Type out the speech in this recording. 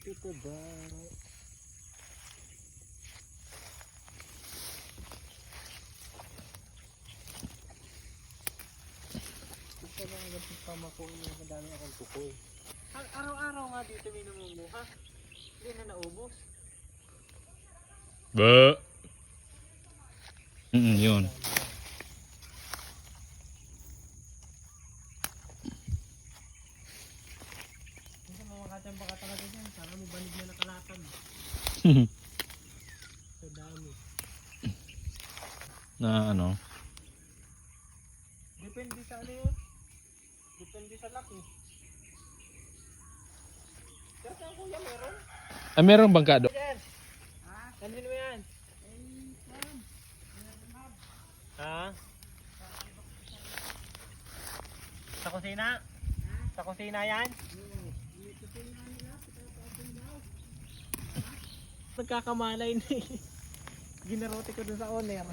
Ito ba? Ito lang ang pamako yung madami akong tukoy. Araw-araw nga dito minumumuha. Hindi na naubos. Ba. Yun. Kasi mga kachamba ka talaga dyan. Sana may banig na nakalatag. Sa dami. Na ano? Depende sa ano yun. Depende sa laki. Pero saan kuya meron? Ah, meron bang kado? Yan. Kanino mo yan? Ha? Sa kusina? Sa kusina yan? Nagkakamalay na eh. Ginarote ko dun sa owner.